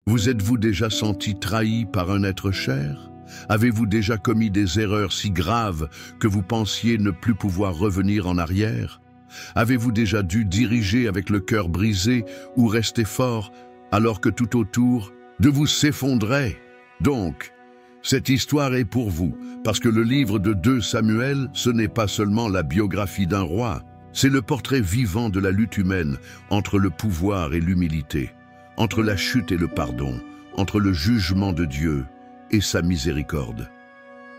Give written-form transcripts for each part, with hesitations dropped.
Vous êtes-vous déjà senti trahi par un être cher? Avez-vous déjà commis des erreurs si graves que vous pensiez ne plus pouvoir revenir en arrière? Avez-vous déjà dû diriger avec le cœur brisé ou rester fort alors que tout autour de vous s'effondrait? Donc, cette histoire est pour vous, parce que le livre de 2 Samuel, ce n'est pas seulement la biographie d'un roi, c'est le portrait vivant de la lutte humaine entre le pouvoir et l'humilité, entre la chute et le pardon, entre le jugement de Dieu et sa miséricorde.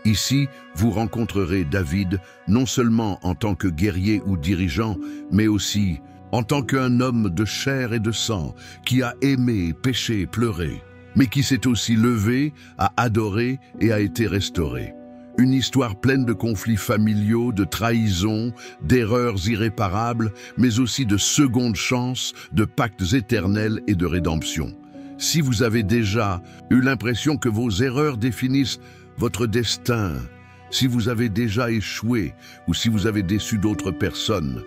Ici, vous rencontrerez David non seulement en tant que guerrier ou dirigeant, mais aussi en tant qu'un homme de chair et de sang qui a aimé, péché, pleuré, mais qui s'est aussi levé, a adoré et a été restauré. Une histoire pleine de conflits familiaux, de trahisons, d'erreurs irréparables, mais aussi de secondes chances, de pactes éternels et de rédemption. Si vous avez déjà eu l'impression que vos erreurs définissent votre destin, si vous avez déjà échoué ou si vous avez déçu d'autres personnes,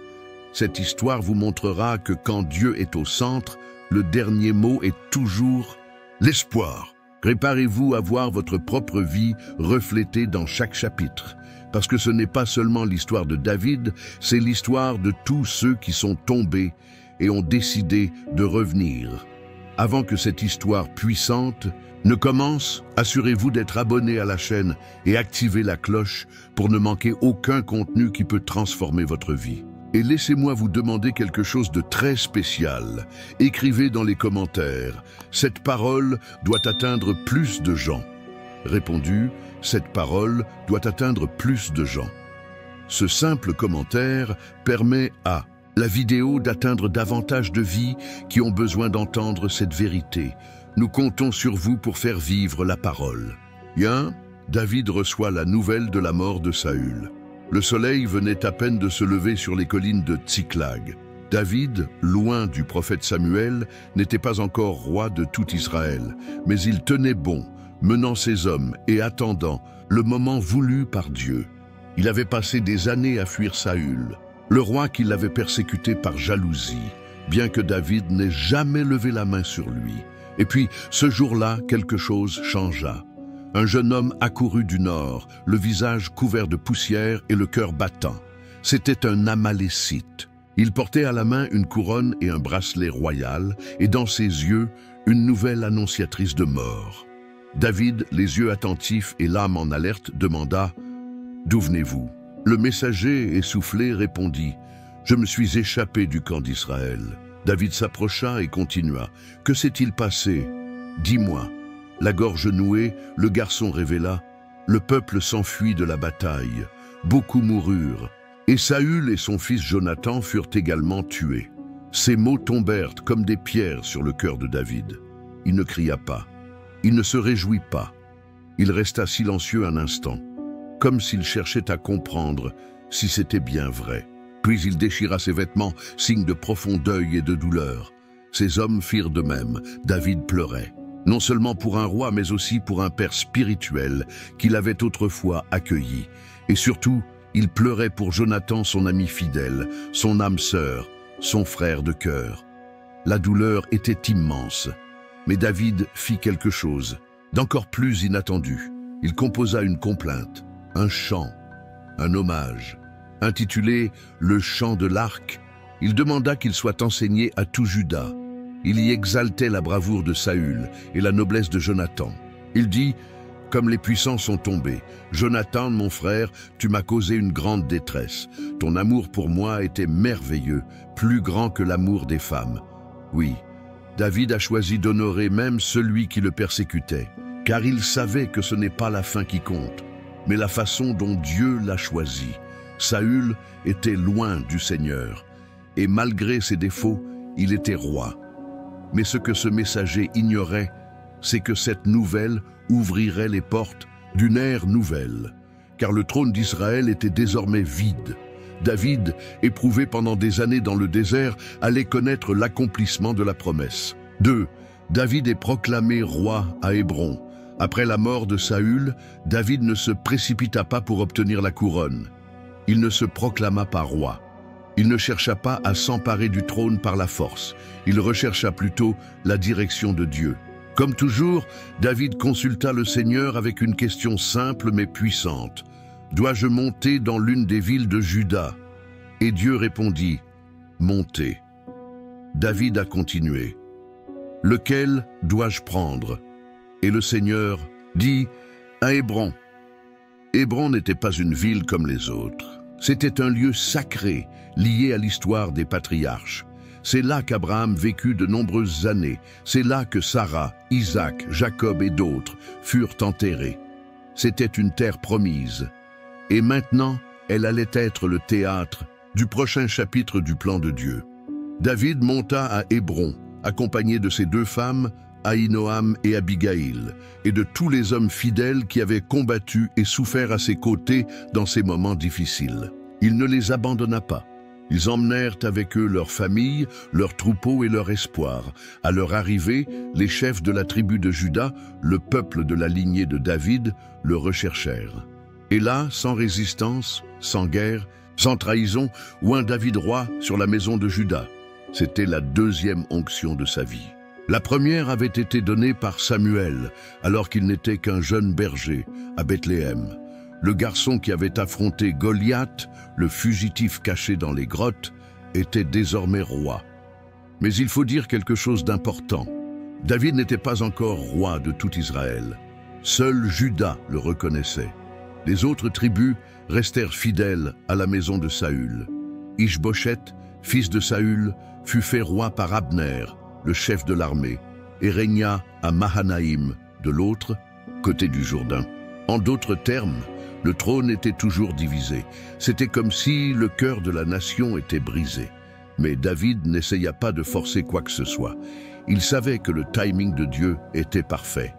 cette histoire vous montrera que quand Dieu est au centre, le dernier mot est toujours l'espoir. Préparez-vous à voir votre propre vie reflétée dans chaque chapitre, parce que ce n'est pas seulement l'histoire de David, c'est l'histoire de tous ceux qui sont tombés et ont décidé de revenir. Avant que cette histoire puissante ne commence, assurez-vous d'être abonné à la chaîne et activez la cloche pour ne manquer aucun contenu qui peut transformer votre vie. Et laissez-moi vous demander quelque chose de très spécial. Écrivez dans les commentaires « Cette parole doit atteindre plus de gens ». Répondu « Cette parole doit atteindre plus de gens ». Ce simple commentaire permet à la vidéo d'atteindre davantage de vies qui ont besoin d'entendre cette vérité. Nous comptons sur vous pour faire vivre la parole. David reçoit la nouvelle de la mort de Saül. Le soleil venait à peine de se lever sur les collines de Tsiklag. David, loin du prophète Samuel, n'était pas encore roi de tout Israël, mais il tenait bon, menant ses hommes et attendant le moment voulu par Dieu. Il avait passé des années à fuir Saül, le roi qui l'avait persécuté par jalousie, bien que David n'ait jamais levé la main sur lui. Et puis, ce jour-là, quelque chose changea. Un jeune homme accourut du nord, le visage couvert de poussière et le cœur battant. C'était un Amalécite. Il portait à la main une couronne et un bracelet royal, et dans ses yeux, une nouvelle annonciatrice de mort. David, les yeux attentifs et l'âme en alerte, demanda « D'où venez-vous » Le messager, essoufflé, répondit « Je me suis échappé du camp d'Israël. » David s'approcha et continua « Que s'est-il passé? Dis-moi. » La gorge nouée, le garçon révéla « Le peuple s'enfuit de la bataille. Beaucoup moururent. Et Saül et son fils Jonathan furent également tués. » Ces mots tombèrent comme des pierres sur le cœur de David. Il ne cria pas. Il ne se réjouit pas. Il resta silencieux un instant, comme s'il cherchait à comprendre si c'était bien vrai. Puis il déchira ses vêtements, signe de profond deuil et de douleur. Ses hommes firent de même. David pleurait. Non seulement pour un roi, mais aussi pour un père spirituel qu'il avait autrefois accueilli. Et surtout, il pleurait pour Jonathan, son ami fidèle, son âme sœur, son frère de cœur. La douleur était immense. Mais David fit quelque chose d'encore plus inattendu. Il composa une complainte, un chant, un hommage. Intitulé « Le chant de l'arc », il demanda qu'il soit enseigné à tout Juda. Il y exaltait la bravoure de Saül et la noblesse de Jonathan. Il dit « Comme les puissants sont tombés, Jonathan, mon frère, tu m'as causé une grande détresse. Ton amour pour moi était merveilleux, plus grand que l'amour des femmes. » Oui, David a choisi d'honorer même celui qui le persécutait, car il savait que ce n'est pas la fin qui compte, mais la façon dont Dieu l'a choisi. Saül était loin du Seigneur, et malgré ses défauts, il était roi. Mais ce que ce messager ignorait, c'est que cette nouvelle ouvrirait les portes d'une ère nouvelle, car le trône d'Israël était désormais vide. David, éprouvé pendant des années dans le désert, allait connaître l'accomplissement de la promesse. 2. David est proclamé roi à Hébron. Après la mort de Saül, David ne se précipita pas pour obtenir la couronne. Il ne se proclama pas roi. Il ne chercha pas à s'emparer du trône par la force. Il rechercha plutôt la direction de Dieu. Comme toujours, David consulta le Seigneur avec une question simple mais puissante. « Dois-je monter dans l'une des villes de Juda ?» Et Dieu répondit, « Montez. » David a continué, « Lequel dois-je prendre ?» Et le Seigneur dit, « À Hébron. » Hébron n'était pas une ville comme les autres. C'était un lieu sacré, lié à l'histoire des patriarches. C'est là qu'Abraham vécut de nombreuses années. C'est là que Sarah, Isaac, Jacob et d'autres furent enterrés. C'était une terre promise. Et maintenant, elle allait être le théâtre du prochain chapitre du plan de Dieu. David monta à Hébron, accompagné de ses 2 femmes, Ahinoam et Abigail, et de tous les hommes fidèles qui avaient combattu et souffert à ses côtés dans ces moments difficiles. Il ne les abandonna pas. Ils emmenèrent avec eux leurs familles, leurs troupeaux et leur espoir. À leur arrivée, les chefs de la tribu de Juda, le peuple de la lignée de David, le recherchèrent. Et là, sans résistance, sans guerre, sans trahison, oint David roi sur la maison de Juda. C'était la 2e onction de sa vie. La première avait été donnée par Samuel, alors qu'il n'était qu'un jeune berger, à Bethléem. Le garçon qui avait affronté Goliath, le fugitif caché dans les grottes, était désormais roi. Mais il faut dire quelque chose d'important. David n'était pas encore roi de tout Israël. Seul Juda le reconnaissait. Les autres tribus restèrent fidèles à la maison de Saül. Ish-Boshet, fils de Saül, fut fait roi par Abner, le chef de l'armée, et régna à Mahanaïm, de l'autre côté du Jourdain. En d'autres termes, le trône était toujours divisé. C'était comme si le cœur de la nation était brisé. Mais David n'essaya pas de forcer quoi que ce soit. Il savait que le timing de Dieu était parfait.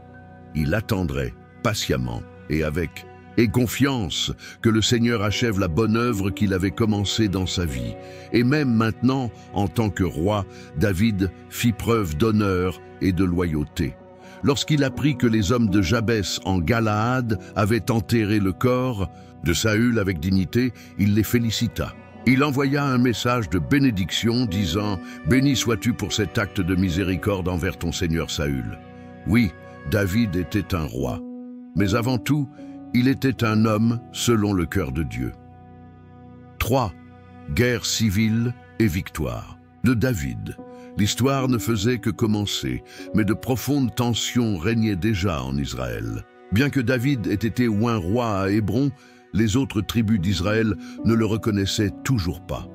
Il attendrait patiemment et avec confiance que le Seigneur achève la bonne œuvre qu'il avait commencée dans sa vie. Et même maintenant, en tant que roi, David fit preuve d'honneur et de loyauté. Lorsqu'il apprit que les hommes de Jabès en Galaad avaient enterré le corps de Saül avec dignité, il les félicita. Il envoya un message de bénédiction disant « Béni sois-tu pour cet acte de miséricorde envers ton Seigneur Saül. » Oui, David était un roi, mais avant tout, il était un homme selon le cœur de Dieu. 3. Guerre civile et victoire. De David. L'histoire ne faisait que commencer, mais de profondes tensions régnaient déjà en Israël. Bien que David ait été oint roi à Hébron, les autres tribus d'Israël ne le reconnaissaient toujours pas.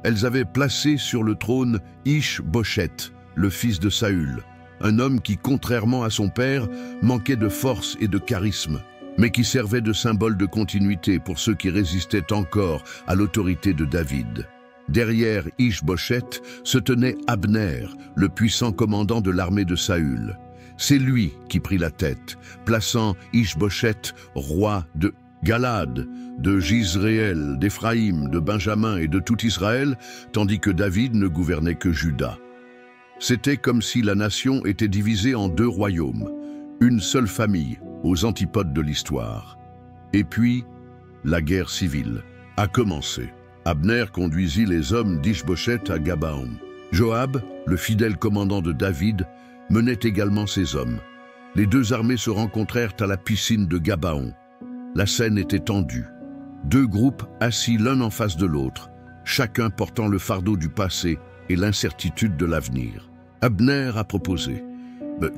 Elles avaient placé sur le trône Ish-Boshet, le fils de Saül, un homme qui, contrairement à son père, manquait de force et de charisme, mais qui servait de symbole de continuité pour ceux qui résistaient encore à l'autorité de David. Derrière Ish-Boshet se tenait Abner, le puissant commandant de l'armée de Saül. C'est lui qui prit la tête, plaçant Ish-Boshet roi de Galaad, de Jizréel, d'Éphraïm, de Benjamin et de tout Israël, tandis que David ne gouvernait que Juda. C'était comme si la nation était divisée en 2 royaumes, une seule famille, aux antipodes de l'histoire. Et puis, la guerre civile a commencé. Abner conduisit les hommes d'Ish-Boshet à Gabaon. Joab, le fidèle commandant de David, menait également ses hommes. Les 2 armées se rencontrèrent à la piscine de Gabaon. La scène était tendue. 2 groupes assis l'un en face de l'autre, chacun portant le fardeau du passé et l'incertitude de l'avenir. Abner a proposé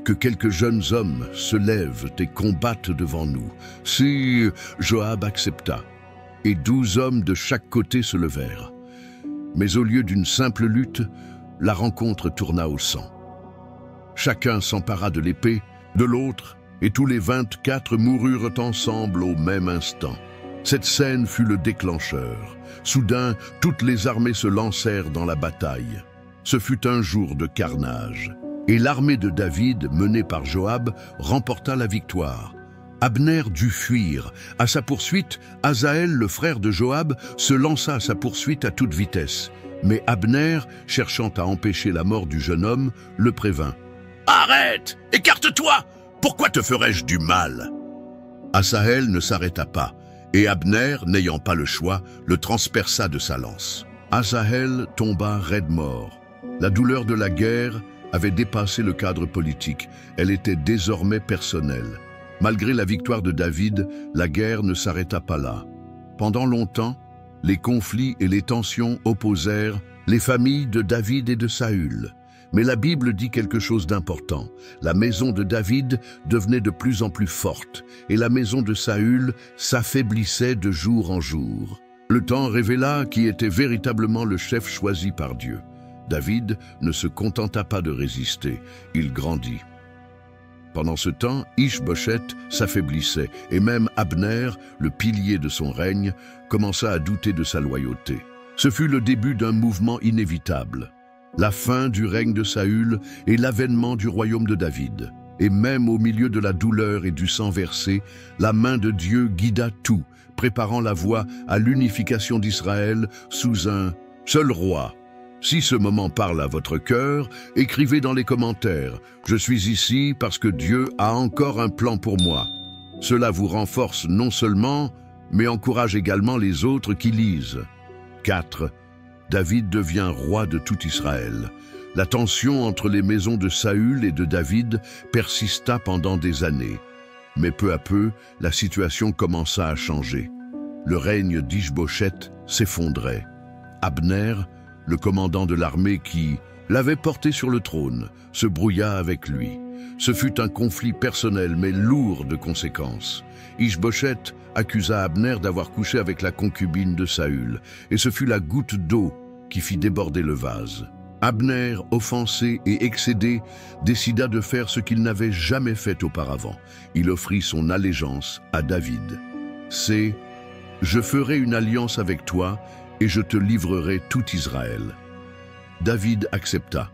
que quelques jeunes hommes se lèvent et combattent devant nous. Si Joab accepta, et 12 hommes de chaque côté se levèrent. Mais au lieu d'une simple lutte, la rencontre tourna au sang. Chacun s'empara de l'épée de l'autre, et tous les 24 moururent ensemble au même instant. Cette scène fut le déclencheur. Soudain, toutes les armées se lancèrent dans la bataille. Ce fut un jour de carnage. Et l'armée de David, menée par Joab, remporta la victoire. Abner dut fuir. À sa poursuite, Asaël, le frère de Joab, se lança à sa poursuite à toute vitesse. Mais Abner, cherchant à empêcher la mort du jeune homme, le prévint. « Arrête! Écarte-toi! Pourquoi te ferais-je du mal ?» Asaël ne s'arrêta pas, et Abner, n'ayant pas le choix, le transperça de sa lance. Asaël tomba raide mort. La douleur de la guerre avait dépassé le cadre politique. Elle était désormais personnelle. Malgré la victoire de David, la guerre ne s'arrêta pas là. Pendant longtemps, les conflits et les tensions opposèrent les familles de David et de Saül. Mais la Bible dit quelque chose d'important. La maison de David devenait de plus en plus forte, et la maison de Saül s'affaiblissait de jour en jour. Le temps révéla qui était véritablement le chef choisi par Dieu. David ne se contenta pas de résister, il grandit. Pendant ce temps, Ish-Bosheth s'affaiblissait, et même Abner, le pilier de son règne, commença à douter de sa loyauté. Ce fut le début d'un mouvement inévitable. La fin du règne de Saül et l'avènement du royaume de David. Et même au milieu de la douleur et du sang versé, la main de Dieu guida tout, préparant la voie à l'unification d'Israël sous un seul roi. Si ce moment parle à votre cœur, écrivez dans les commentaires « Je suis ici parce que Dieu a encore un plan pour moi ». Cela vous renforce non seulement, mais encourage également les autres qui lisent. 4. David devient roi de tout Israël. La tension entre les maisons de Saül et de David persista pendant des années. Mais peu à peu, la situation commença à changer. Le règne d'Ish-Bosheth s'effondrait. Abner, le commandant de l'armée qui l'avait porté sur le trône, se brouilla avec lui. Ce fut un conflit personnel mais lourd de conséquences. Ish-Bosheth accusa Abner d'avoir couché avec la concubine de Saül, et ce fut la goutte d'eau qui fit déborder le vase. Abner, offensé et excédé, décida de faire ce qu'il n'avait jamais fait auparavant. Il offrit son allégeance à David. C'est « Je ferai une alliance avec toi et je te livrerai tout Israël. » David accepta,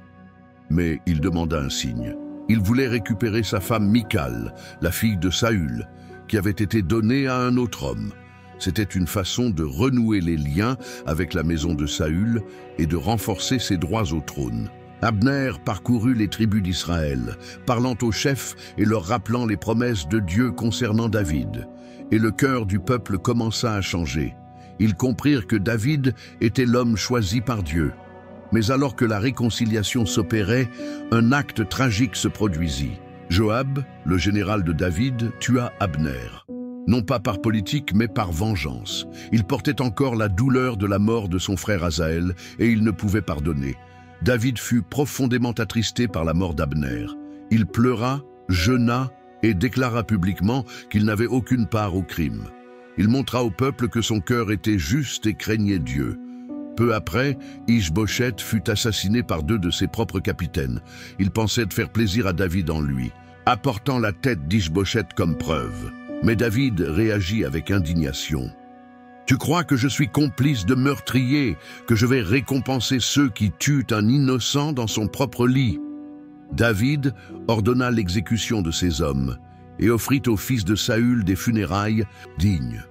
mais il demanda un signe. Il voulait récupérer sa femme Michal, la fille de Saül, qui avait été donnée à un autre homme. C'était une façon de renouer les liens avec la maison de Saül et de renforcer ses droits au trône. Abner parcourut les tribus d'Israël, parlant aux chefs et leur rappelant les promesses de Dieu concernant David. Et le cœur du peuple commença à changer. Ils comprirent que David était l'homme choisi par Dieu. Mais alors que la réconciliation s'opérait, un acte tragique se produisit. Joab, le général de David, tua Abner. Non pas par politique, mais par vengeance. Il portait encore la douleur de la mort de son frère Asaël et il ne pouvait pardonner. David fut profondément attristé par la mort d'Abner. Il pleura, jeûna et déclara publiquement qu'il n'avait aucune part au crime. Il montra au peuple que son cœur était juste et craignait Dieu. Peu après, Ish-Bosheth fut assassiné par 2 de ses propres capitaines. Il pensait faire plaisir à David en lui, apportant la tête d'Ish-Bosheth comme preuve. Mais David réagit avec indignation. « Tu crois que je suis complice de meurtriers, que je vais récompenser ceux qui tuent un innocent dans son propre lit ?» David ordonna l'exécution de ces hommes et offrit au fils de Saül des funérailles dignes.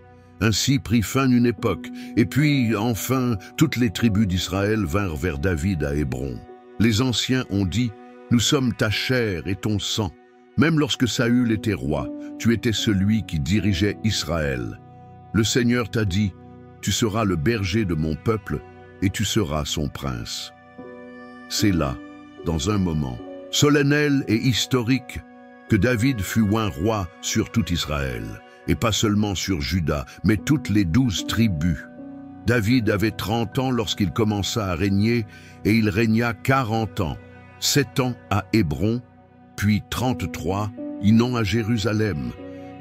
Ainsi prit fin une époque, et puis, enfin, toutes les tribus d'Israël vinrent vers David à Hébron. Les anciens ont dit « Nous sommes ta chair et ton sang. Même lorsque Saül était roi, tu étais celui qui dirigeait Israël. Le Seigneur t'a dit « Tu seras le berger de mon peuple et tu seras son prince. » C'est là, dans un moment solennel et historique, que David fut oint roi sur tout Israël, et pas seulement sur Juda, mais toutes les 12 tribus. David avait 30 ans lorsqu'il commença à régner, et il régna 40 ans, 7 ans à Hébron, puis 33 à Jérusalem.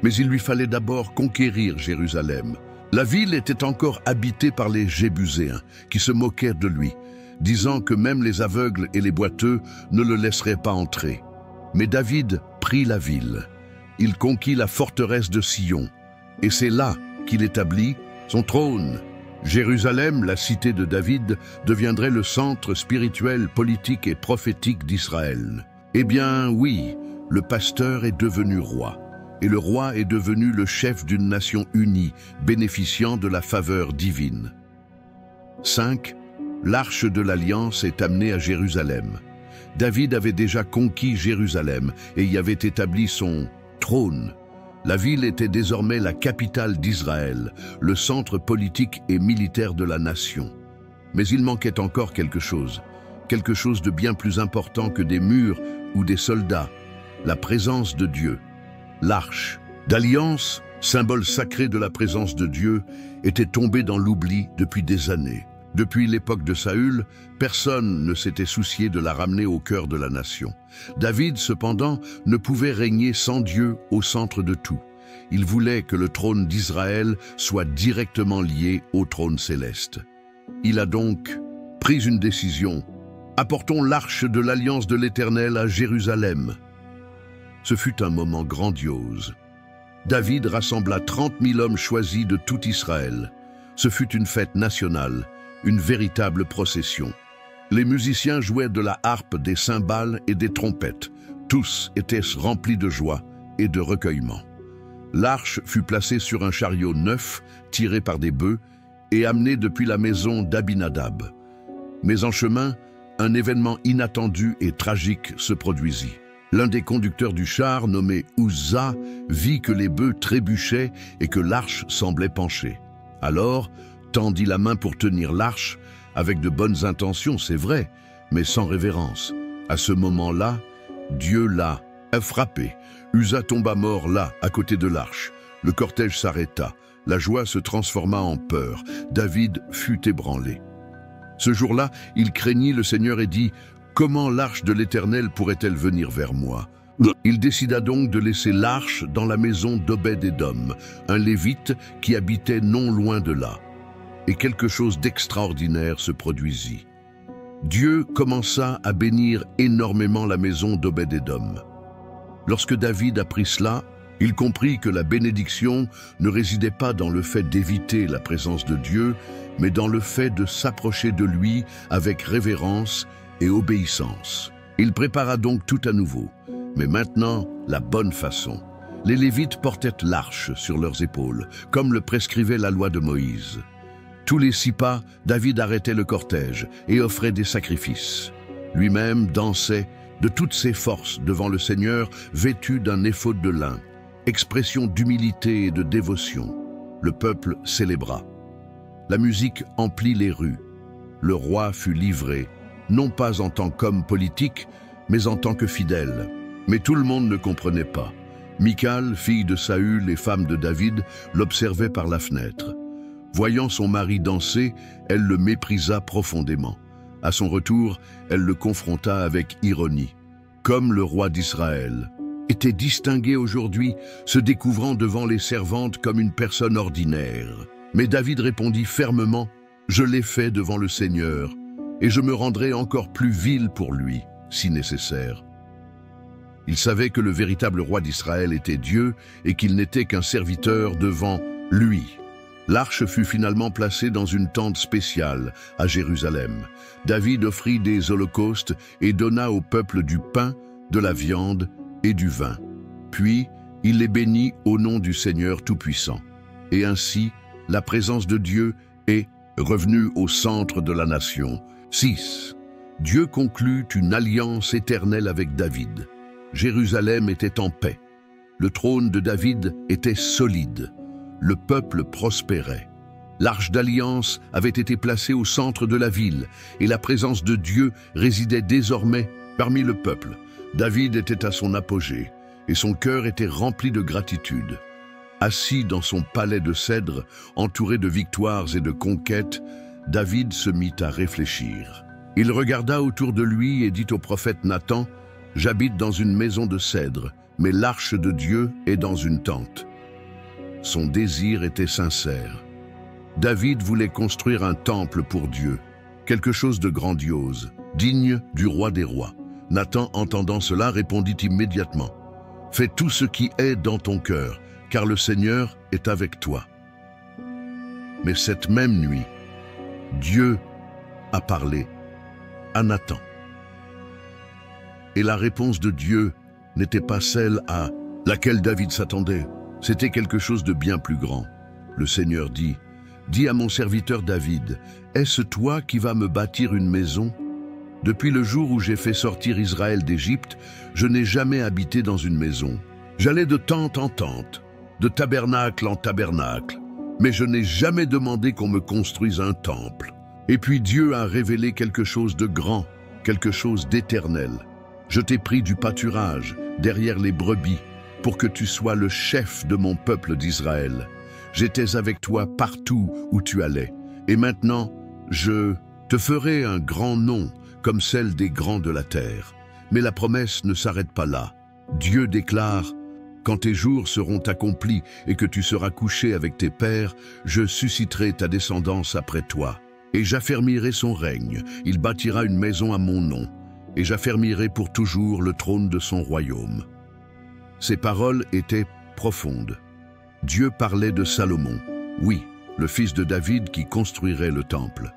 Mais il lui fallait d'abord conquérir Jérusalem. La ville était encore habitée par les Jébuséens, qui se moquèrent de lui, disant que même les aveugles et les boiteux ne le laisseraient pas entrer. Mais David prit la ville. Il conquit la forteresse de Sion, et c'est là qu'il établit son trône. Jérusalem, la cité de David, deviendrait le centre spirituel, politique et prophétique d'Israël. Eh bien, oui, le pasteur est devenu roi, et le roi est devenu le chef d'une nation unie, bénéficiant de la faveur divine. 5. L'arche de l'Alliance est amenée à Jérusalem. David avait déjà conquis Jérusalem et y avait établi son trône. La ville était désormais la capitale d'Israël, le centre politique et militaire de la nation. Mais il manquait encore quelque chose. quelque chose de bien plus important que des murs ou des soldats, la présence de Dieu. L'Arche d'Alliance, symbole sacré de la présence de Dieu, était tombée dans l'oubli depuis des années. Depuis l'époque de Saül, personne ne s'était soucié de la ramener au cœur de la nation. David, cependant, ne pouvait régner sans Dieu au centre de tout. Il voulait que le trône d'Israël soit directement lié au trône céleste. Il a donc pris une décision. Apportons l'arche de l'Alliance de l'Éternel à Jérusalem. Ce fut un moment grandiose. David rassembla 30 000 hommes choisis de tout Israël. Ce fut une fête nationale, une véritable procession. Les musiciens jouaient de la harpe, des cymbales et des trompettes. Tous étaient remplis de joie et de recueillement. L'arche fut placée sur un chariot neuf, tiré par des bœufs, et amenée depuis la maison d'Abinadab. Mais en chemin, un événement inattendu et tragique se produisit. L'un des conducteurs du char, nommé Uzza, vit que les bœufs trébuchaient et que l'arche semblait pencher. Alors, tendit la main pour tenir l'arche, avec de bonnes intentions, c'est vrai, mais sans révérence. À ce moment-là, Dieu l'a frappé. Uzza tomba mort là, à côté de l'arche. Le cortège s'arrêta. La joie se transforma en peur. David fut ébranlé. Ce jour-là, il craignit le Seigneur et dit « Comment l'arche de l'Éternel pourrait-elle venir vers moi ?» Il décida donc de laisser l'arche dans la maison d'Obed-Édom, un lévite qui habitait non loin de là. Et quelque chose d'extraordinaire se produisit. Dieu commença à bénir énormément la maison d'Obed-Édom. Lorsque David apprit cela, il comprit que la bénédiction ne résidait pas dans le fait d'éviter la présence de Dieu, mais dans le fait de s'approcher de lui avec révérence et obéissance. Il prépara donc tout à nouveau, mais maintenant la bonne façon. Les Lévites portaient l'arche sur leurs épaules, comme le prescrivait la loi de Moïse. Tous les 6 pas, David arrêtait le cortège et offrait des sacrifices. Lui-même dansait de toutes ses forces devant le Seigneur, vêtu d'un éphod de lin, expression d'humilité et de dévotion. Le peuple célébra. La musique emplit les rues. Le roi fut livré, non pas en tant qu'homme politique, mais en tant que fidèle. Mais tout le monde ne comprenait pas. Michal, fille de Saül et femme de David, l'observait par la fenêtre. Voyant son mari danser, elle le méprisa profondément. À son retour, elle le confronta avec ironie. Comme le roi d'Israël était distingué aujourd'hui, se découvrant devant les servantes comme une personne ordinaire. Mais David répondit fermement, « Je l'ai fait devant le Seigneur, et je me rendrai encore plus vil pour lui, si nécessaire. » Il savait que le véritable roi d'Israël était Dieu et qu'il n'était qu'un serviteur devant lui. L'arche fut finalement placée dans une tente spéciale à Jérusalem. David offrit des holocaustes et donna au peuple du pain, de la viande et du vin. Puis, il les bénit au nom du Seigneur Tout-Puissant. Et ainsi, la présence de Dieu est revenue au centre de la nation. 6. Dieu conclut une alliance éternelle avec David. Jérusalem était en paix. Le trône de David était solide. Le peuple prospérait. L'arche d'alliance avait été placée au centre de la ville et la présence de Dieu résidait désormais parmi le peuple. David était à son apogée et son cœur était rempli de gratitude. Assis dans son palais de cèdre, entouré de victoires et de conquêtes, David se mit à réfléchir. Il regarda autour de lui et dit au prophète Nathan, « J'habite dans une maison de cèdre, mais l'arche de Dieu est dans une tente. » Son désir était sincère. David voulait construire un temple pour Dieu, quelque chose de grandiose, digne du roi des rois. Nathan, entendant cela, répondit immédiatement, « Fais tout ce qui est dans ton cœur, car le Seigneur est avec toi. » Mais cette même nuit, Dieu a parlé à Nathan. Et la réponse de Dieu n'était pas celle à laquelle David s'attendait. C'était quelque chose de bien plus grand. Le Seigneur dit, « Dis à mon serviteur David, est-ce toi qui vas me bâtir une maison ? Depuis le jour où j'ai fait sortir Israël d'Égypte, je n'ai jamais habité dans une maison. J'allais de tente en tente, de tabernacle en tabernacle, mais je n'ai jamais demandé qu'on me construise un temple. Et puis Dieu a révélé quelque chose de grand. quelque chose d'éternel. Je t'ai pris du pâturage, derrière les brebis, pour que tu sois le chef de mon peuple d'Israël. J'étais avec toi partout où tu allais. Et maintenant, je te ferai un grand nom, comme celle des grands de la terre. Mais la promesse ne s'arrête pas là. Dieu déclare: quand tes jours seront accomplis et que tu seras couché avec tes pères, je susciterai ta descendance après toi. Et j'affermirai son règne. Il bâtira une maison à mon nom. Et j'affermirai pour toujours le trône de son royaume. Ces paroles étaient profondes. Dieu parlait de Salomon, oui, le fils de David qui construirait le temple.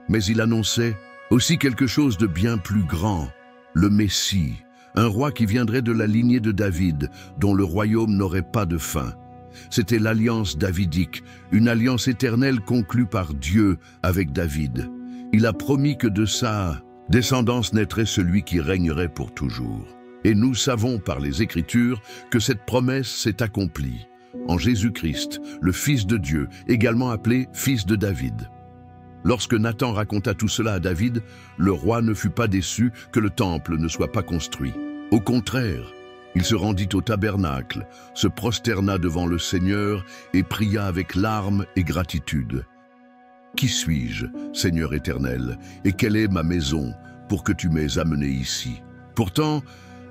Mais il annonçait aussi quelque chose de bien plus grand, le Messie, un roi qui viendrait de la lignée de David, dont le royaume n'aurait pas de fin. C'était l'alliance davidique, une alliance éternelle conclue par Dieu avec David. Il a promis que de sa descendance naîtrait celui qui régnerait pour toujours. Et nous savons par les Écritures que cette promesse s'est accomplie en Jésus-Christ, le Fils de Dieu, également appelé Fils de David. Lorsque Nathan raconta tout cela à David, le roi ne fut pas déçu que le temple ne soit pas construit. Au contraire, il se rendit au tabernacle, se prosterna devant le Seigneur et pria avec larmes et gratitude. « Qui suis-je, Seigneur éternel, et quelle est ma maison pour que tu m'aies amené ici? Pourtant,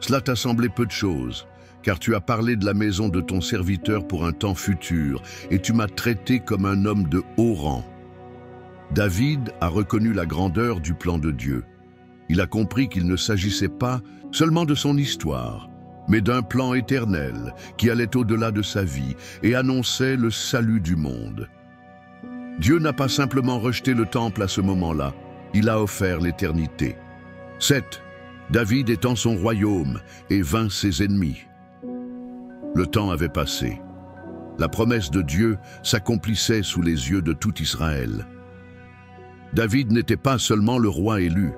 cela t'a semblé peu de choses, car tu as parlé de la maison de ton serviteur pour un temps futur, et tu m'as traité comme un homme de haut rang. » David a reconnu la grandeur du plan de Dieu. Il a compris qu'il ne s'agissait pas seulement de son histoire, mais d'un plan éternel qui allait au-delà de sa vie et annonçait le salut du monde. Dieu n'a pas simplement rejeté le temple à ce moment-là, il a offert l'éternité. 7. David étend son royaume et vainc ses ennemis. Le temps avait passé. La promesse de Dieu s'accomplissait sous les yeux de tout Israël. David n'était pas seulement le roi élu,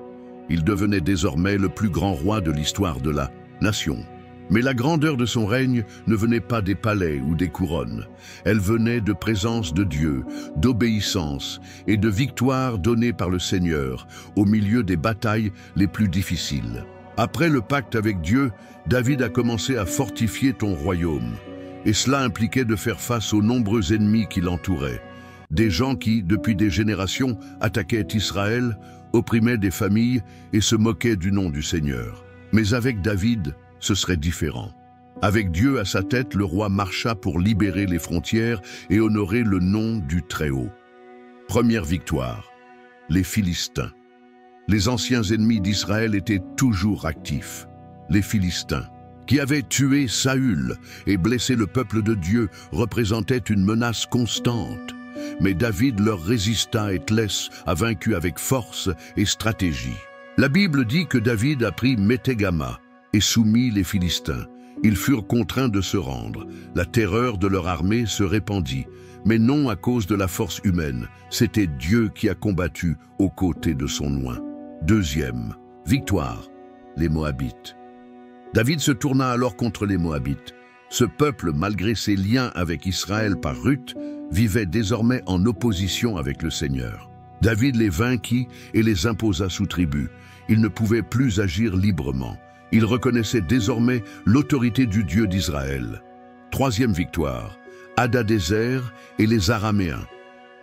il devenait désormais le plus grand roi de l'histoire de la nation. Mais la grandeur de son règne ne venait pas des palais ou des couronnes. Elle venait de présence de Dieu, d'obéissance et de victoire donnée par le Seigneur au milieu des batailles les plus difficiles. Après le pacte avec Dieu, David a commencé à fortifier ton royaume. Et cela impliquait de faire face aux nombreux ennemis qui l'entouraient. Des gens qui, depuis des générations, attaquaient Israël, opprimaient des familles et se moquaient du nom du Seigneur. Mais avec David, ce serait différent. Avec Dieu à sa tête, le roi marcha pour libérer les frontières et honorer le nom du Très-Haut. Première victoire, les Philistins. Les anciens ennemis d'Israël étaient toujours actifs. Les Philistins, qui avaient tué Saül et blessé le peuple de Dieu, représentaient une menace constante. Mais David leur résista et Tlès a vaincu avec force et stratégie. La Bible dit que David a pris Méthégama et soumit les Philistins. Ils furent contraints de se rendre. La terreur de leur armée se répandit, mais non à cause de la force humaine. C'était Dieu qui a combattu aux côtés de son oint. Deuxième victoire, les Moabites. David se tourna alors contre les Moabites. Ce peuple, malgré ses liens avec Israël par Ruth, vivait désormais en opposition avec le Seigneur. David les vainquit et les imposa sous tribut. Ils ne pouvaient plus agir librement. Ils reconnaissaient désormais l'autorité du Dieu d'Israël. Troisième victoire, Hadadézer et les Araméens.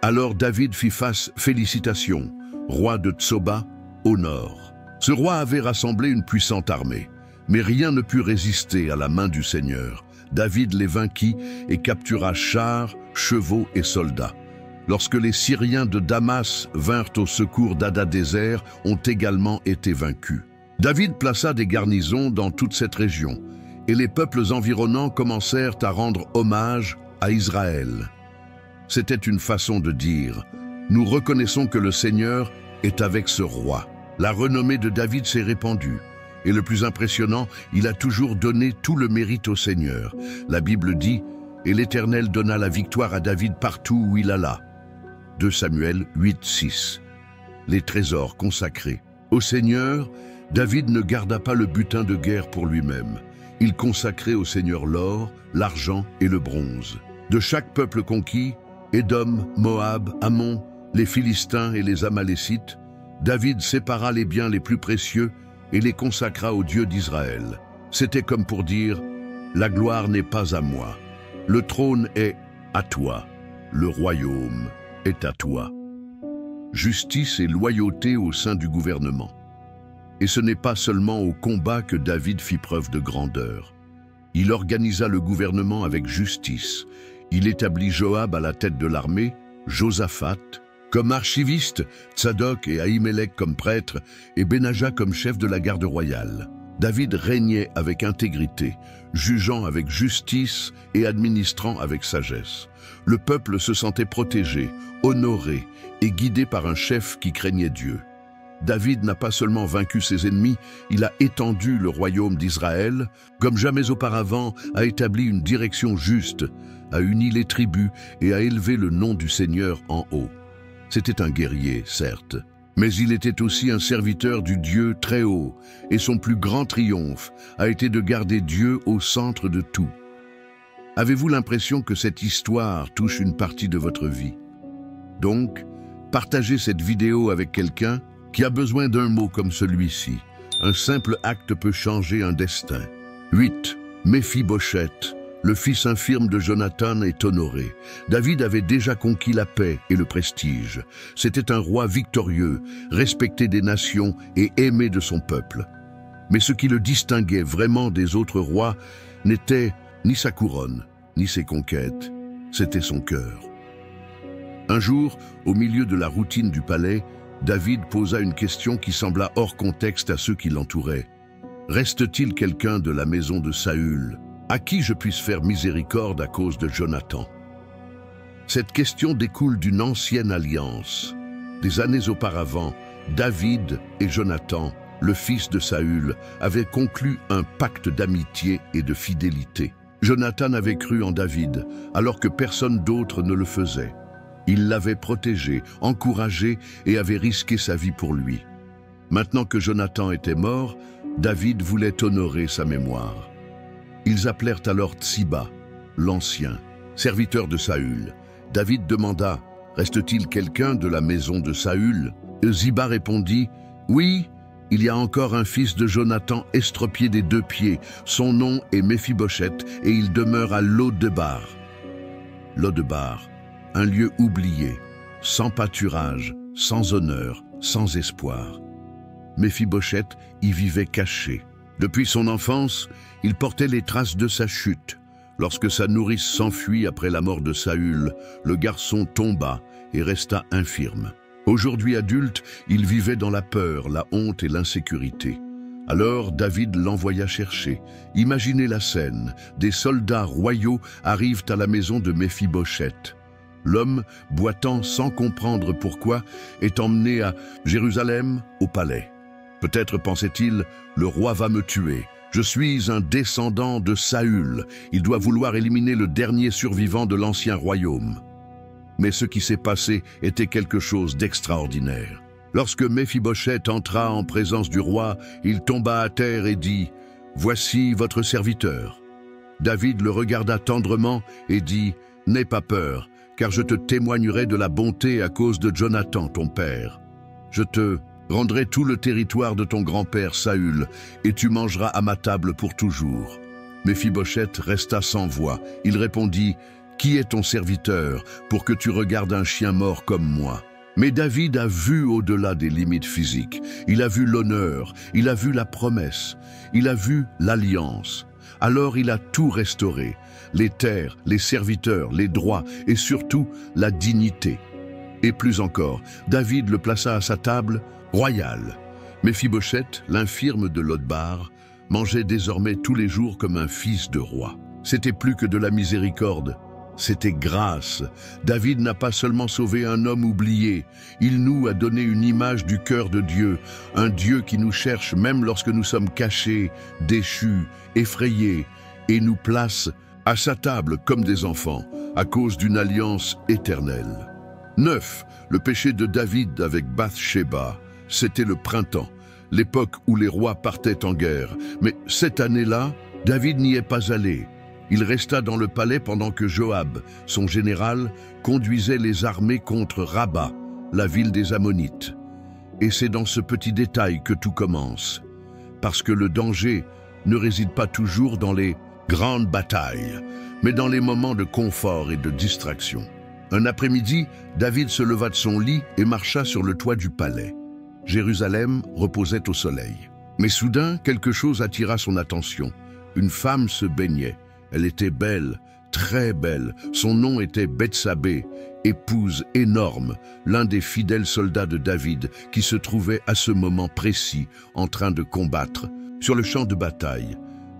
Alors David fit face, félicitations, roi de Tsoba, au nord. Ce roi avait rassemblé une puissante armée, mais rien ne put résister à la main du Seigneur. David les vainquit et captura chars, chevaux et soldats. Lorsque les Syriens de Damas vinrent au secours d'Hadadézer, ont également été vaincus. David plaça des garnisons dans toute cette région, et les peuples environnants commencèrent à rendre hommage à Israël. C'était une façon de dire « Nous reconnaissons que le Seigneur est avec ce roi ». La renommée de David s'est répandue. Et le plus impressionnant, il a toujours donné tout le mérite au Seigneur. La Bible dit « Et l'Éternel donna la victoire à David partout où il alla ». 2 Samuel 8, 6. Les trésors consacrés. Au Seigneur, David ne garda pas le butin de guerre pour lui-même. Il consacrait au Seigneur l'or, l'argent et le bronze. De chaque peuple conquis, Édom, Moab, Ammon, les Philistins et les Amalécites, David sépara les biens les plus précieux et les consacra au Dieu d'Israël. C'était comme pour dire, « La gloire n'est pas à moi, le trône est à toi, le royaume est à toi. » Justice et loyauté au sein du gouvernement. Et ce n'est pas seulement au combat que David fit preuve de grandeur. Il organisa le gouvernement avec justice. Il établit Joab à la tête de l'armée, Josaphat comme archiviste, Tsadok et Ahimelech comme prêtres et Benaja comme chef de la garde royale. David régnait avec intégrité, jugeant avec justice et administrant avec sagesse. Le peuple se sentait protégé, honoré et guidé par un chef qui craignait Dieu. David n'a pas seulement vaincu ses ennemis, il a étendu le royaume d'Israël, comme jamais auparavant, a établi une direction juste, a uni les tribus et a élevé le nom du Seigneur en haut. C'était un guerrier, certes, mais il était aussi un serviteur du Dieu très haut, et son plus grand triomphe a été de garder Dieu au centre de tout. Avez-vous l'impression que cette histoire touche une partie de votre vie? Donc, partagez cette vidéo avec quelqu'un qui a besoin d'un mot comme celui-ci. Un simple acte peut changer un destin. 8. Méphibosheth, le fils infirme de Jonathan, est honoré. David avait déjà conquis la paix et le prestige. C'était un roi victorieux, respecté des nations et aimé de son peuple. Mais ce qui le distinguait vraiment des autres rois n'était ni sa couronne, ni ses conquêtes, c'était son cœur. Un jour, au milieu de la routine du palais, David posa une question qui sembla hors contexte à ceux qui l'entouraient. « Reste-t-il quelqu'un de la maison de Saül à qui je puisse faire miséricorde à cause de Jonathan ?» Cette question découle d'une ancienne alliance. Des années auparavant, David et Jonathan, le fils de Saül, avaient conclu un pacte d'amitié et de fidélité. Jonathan avait cru en David, alors que personne d'autre ne le faisait. Il l'avait protégé, encouragé et avait risqué sa vie pour lui. Maintenant que Jonathan était mort, David voulait honorer sa mémoire. Ils appelèrent alors Tsiba, l'ancien, serviteur de Saül. David demanda, « Reste-t-il quelqu'un de la maison de Saül ?» Tsiba répondit, « Oui, il y a encore un fils de Jonathan estropié des 2 pieds. Son nom est Méphibosheth et il demeure à Lo-debar. » Lo-debar, un lieu oublié, sans pâturage, sans honneur, sans espoir. Méphibosheth y vivait caché. Depuis son enfance, il portait les traces de sa chute. Lorsque sa nourrice s'enfuit après la mort de Saül, le garçon tomba et resta infirme. Aujourd'hui adulte, il vivait dans la peur, la honte et l'insécurité. Alors David l'envoya chercher. Imaginez la scène, des soldats royaux arrivent à la maison de Méphibosheth. L'homme, boitant sans comprendre pourquoi, est emmené à Jérusalem, au palais. Peut-être pensait-il, le roi va me tuer. Je suis un descendant de Saül. Il doit vouloir éliminer le dernier survivant de l'ancien royaume. Mais ce qui s'est passé était quelque chose d'extraordinaire. Lorsque Méphibosheth entra en présence du roi, il tomba à terre et dit, « Voici votre serviteur. » David le regarda tendrement et dit, « N'aie pas peur, car je te témoignerai de la bonté à cause de Jonathan, ton père. Je te rendrai tout le territoire de ton grand-père Saül, et tu mangeras à ma table pour toujours. » Méphibosheth resta sans voix. Il répondit, « Qui est ton serviteur pour que tu regardes un chien mort comme moi ?» Mais David a vu au-delà des limites physiques. Il a vu l'honneur, il a vu la promesse, il a vu l'alliance. Alors il a tout restauré, les terres, les serviteurs, les droits et surtout la dignité. Et plus encore, David le plaça à sa table royale. Méphibosheth, l'infirme de Lo-debar, mangeait désormais tous les jours comme un fils de roi. C'était plus que de la miséricorde, c'était grâce. David n'a pas seulement sauvé un homme oublié, il nous a donné une image du cœur de Dieu, un Dieu qui nous cherche même lorsque nous sommes cachés, déchus, effrayés, et nous place à sa table comme des enfants, à cause d'une alliance éternelle. 9. Le péché de David avec Bath-sheba. C'était le printemps, l'époque où les rois partaient en guerre. Mais cette année-là, David n'y est pas allé. Il resta dans le palais pendant que Joab, son général, conduisait les armées contre Rabba, la ville des Ammonites. Et c'est dans ce petit détail que tout commence. Parce que le danger ne réside pas toujours dans les grandes batailles, mais dans les moments de confort et de distraction. Un après-midi, David se leva de son lit et marcha sur le toit du palais. Jérusalem reposait au soleil. Mais soudain, quelque chose attira son attention. Une femme se baignait. Elle était belle, très belle. Son nom était Bethsabée, épouse énorme, l'un des fidèles soldats de David qui se trouvait à ce moment précis en train de combattre. Sur le champ de bataille,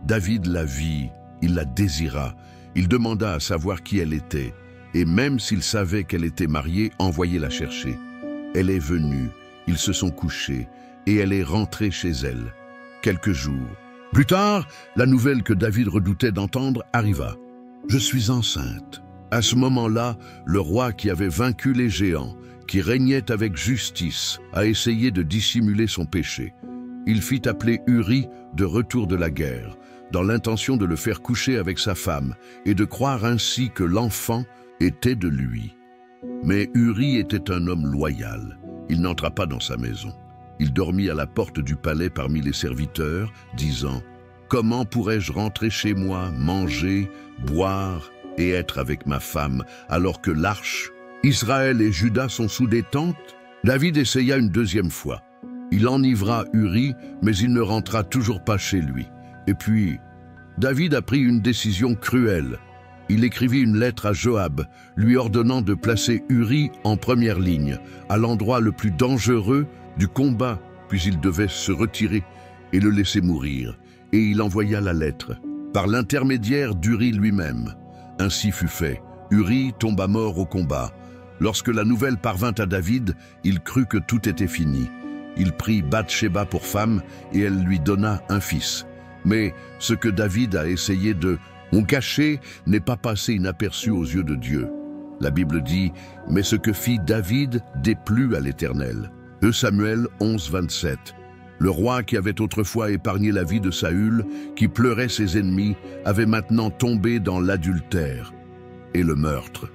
David la vit, il la désira. Il demanda à savoir qui elle était, et même s'il savait qu'elle était mariée, envoyait la chercher. Elle est venue, ils se sont couchés, et elle est rentrée chez elle. Quelques jours plus tard, la nouvelle que David redoutait d'entendre arriva. « Je suis enceinte ». À ce moment-là, le roi qui avait vaincu les géants, qui régnait avec justice, a essayé de dissimuler son péché. Il fit appeler Uri de retour de la guerre, dans l'intention de le faire coucher avec sa femme et de croire ainsi que l'enfant était de lui. Mais Uri était un homme loyal. Il n'entra pas dans sa maison. Il dormit à la porte du palais parmi les serviteurs, disant « Comment pourrais-je rentrer chez moi, manger, boire et être avec ma femme, alors que l'arche, Israël et Juda sont sous des tentes ?» David essaya une deuxième fois. Il enivra Uri, mais il ne rentra toujours pas chez lui. Et puis, David a pris une décision cruelle. Il écrivit une lettre à Joab, lui ordonnant de placer Uri en première ligne, à l'endroit le plus dangereux du combat, puis il devait se retirer et le laisser mourir. Et il envoya la lettre, par l'intermédiaire d'Uri lui-même. Ainsi fut fait. Uri tomba mort au combat. Lorsque la nouvelle parvint à David, il crut que tout était fini. Il prit Bathsheba pour femme et elle lui donna un fils. Mais ce que David a essayé de cacher n'est pas passé inaperçu aux yeux de Dieu. La Bible dit « Mais ce que fit David déplut à l'Éternel ». 2 Samuel 11, 27. Le roi qui avait autrefois épargné la vie de Saül, qui pleurait ses ennemis, avait maintenant tombé dans l'adultère et le meurtre.